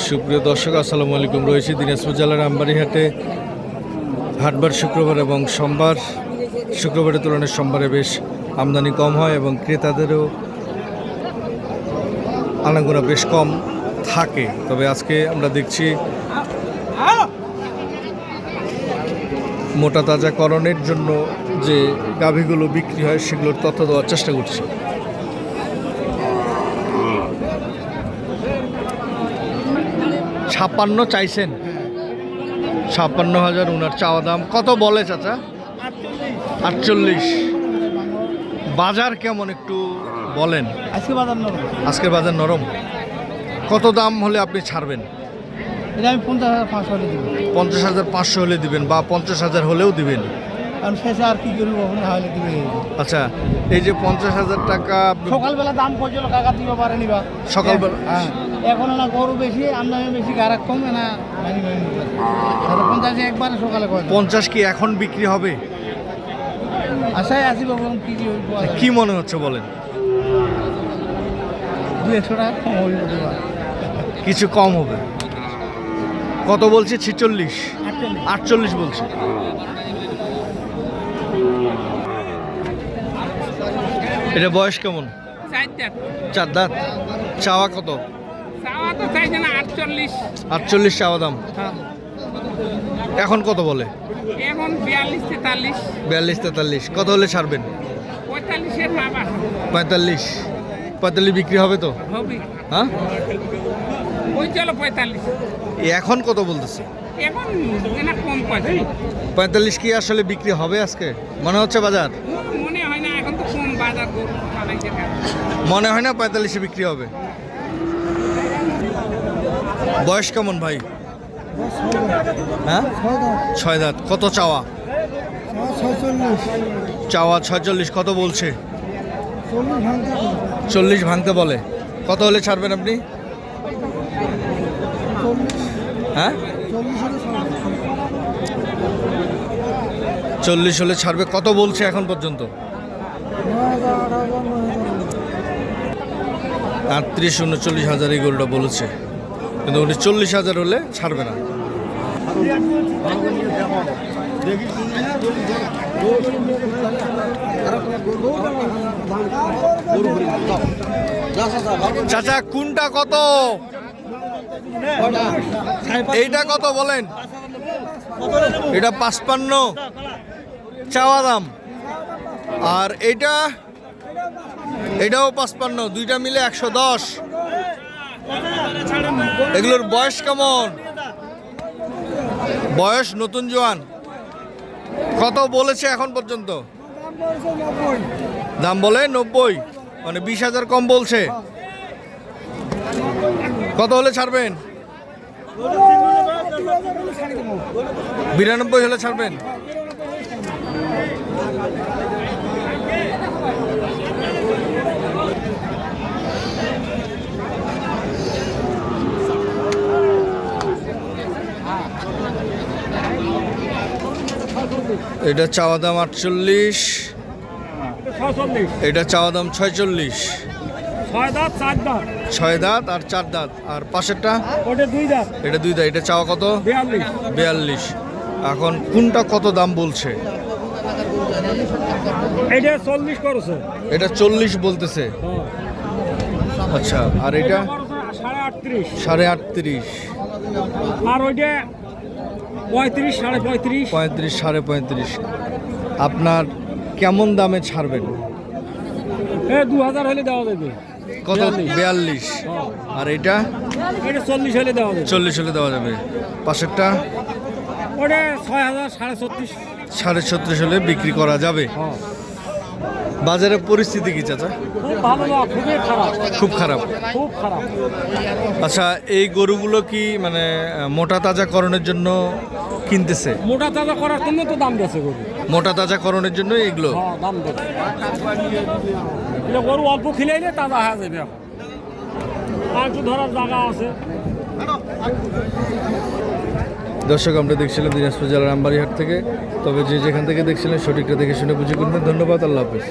সুপ্রিয় দর্শক আসসালামু আলাইকুম। রয়েছে দিনাজপুর জেলার আমবাড়িহাটে। হাটবার শুক্রবার এবং সোমবার। শুক্রবারের তুলনায় সোমবারে বেশ আমদানি কম হয় এবং ক্রেতাদেরও আনাগোনা বেশ কম থাকে। তবে আজকে আমরা দেখছি মোটা তাজাকরণের জন্য যে গাভীগুলো বিক্রি হয় সেগুলোর তথ্য দেওয়ার চেষ্টা করছি। ছাপ্পান্ন চাইছেন, 56,000 উনার চাওয়া দাম। কত বলে চাচা? 48। বাজার কেমন একটু বলেন। আজকের বাজার নরম। কত দাম হলে আপনি ছাড়বেন? এটা আমি 50,500 হলে দিব। 50,500 হলে দিবেন বা 50,000 হলেও দিবেন? কারণ শেষে আর কি করবো, হলে দিবে। আচ্ছা, এই যে 50,000 টাকা সকালবেলা দাম পর্যন্ত কাকা দিব পারে নিবা সকালবেলা। হ্যাঁ, এখন না গরু বেশি, আমদানি বেশি, গারাক কম না। 50 একবারে সকালে 50 কি এখন বিক্রি হবে? আশায় আসি বাবু, কি মনে হচ্ছে বলেন? 200 টাকা কম হবে, কিছু কম হবে। কত বলছে? 46, 48 বলছে। এটা বয়স কেমন? 4 দাঁত। চাওয়া কত? চাওয়া তো চাইছে না 48। 48 চাওয়া দাম। এখন কত বলে? এখন 42-43। 42-43। কত হলে ছাড়বেন? 45-এর মাপ আছে। 45 বিক্রি হবে তো? হবে। হ্যাঁ, ওই চলো 45। এখন কত বলতেছে? এখন না কম পয়সা। 45 কি আসলে বিক্রি হবে আজকে মনে হচ্ছে বাজার? মনে হয় না, এখন তো কম বাজার গরু পালাইছে। মনে হয় না 45-এ বিক্রি হবে। বয়স কেমন ভাই? হ্যাঁ, 6 দাঁত। কত চাওয়া? 46। কত বলছে? 40 ভাঙতে বলে। কত হলে ছাড়বেন আপনি? হ্যাঁ, 40 হলে ছাড়বে। কত বলছে এখন পর্যন্ত? 38-39,000 এই গরুটা বলেছে, কিন্তু উনি 40,000 হলে ছাড়বে না। চাচা কোনটা কত? এইটা কত বলেন? এটা 55 চাওয়া দাম। আর এটাও 55, দুইটা মিলে 110। এগুলোর বয়স কেমন? বয়স নতুন জোয়ান। কত বলেছে এখন পর্যন্ত? দাম বলে 90, মানে 20,000 কম বলছে। কত হলে ছাড়বেন? 92 হলে ছাড়বেন। এটা চাওয়া দাম 48, এটা চাওয়া দাম 46। 6 দাঁত আর 4 দাঁত। আর পাশেরটা? এটা 2 দাঁত। এটা চাওয়া কত? 42। এখন কোনটা কত দাম বলছে? এটা 40 করছে। এটা 40 বলতেছে। আচ্ছা, আর এটা 38.5। আর ওইটা 35, 35.5। 35, 35.5। আপনার কেমন দামে ছাড়বেন? 2000 হলে দেওয়া যাবে। কত? 42। আর এটা? 40 হলে দেওয়া যাবে। 40 হলে দেওয়া যাবে। পাশেরটা? ওটা 6000, 36.5। 36.5 হলে বিক্রি করা যাবে। বাজারের পরিস্থিতি কি চাচা? খুব খারাপ। আচ্ছা, এই গরুগুলো কি মানে মোটা তাজাকরণের জন্য কিনতেছে? মোটা তাজা করার জন্য তো দাম দিয়েছে গরু। মোটা তাজাকরণের জন্য এগুলো দাম দিয়েছে। গরু অল্প খিলাইলে তাজা হয়ে যাবে। আর একটু ধরার জায়গা আছে। দর্শক, আমরা দেখছিলাম দিনাজপুর জেলার আমবাড়িহাট থেকে। তবে যে যেখান থেকে দেখছিলেন সঠিকটা দেখে শুনে বুঝে করবেন। ধন্যবাদ। আল্লাহ হাফেজ।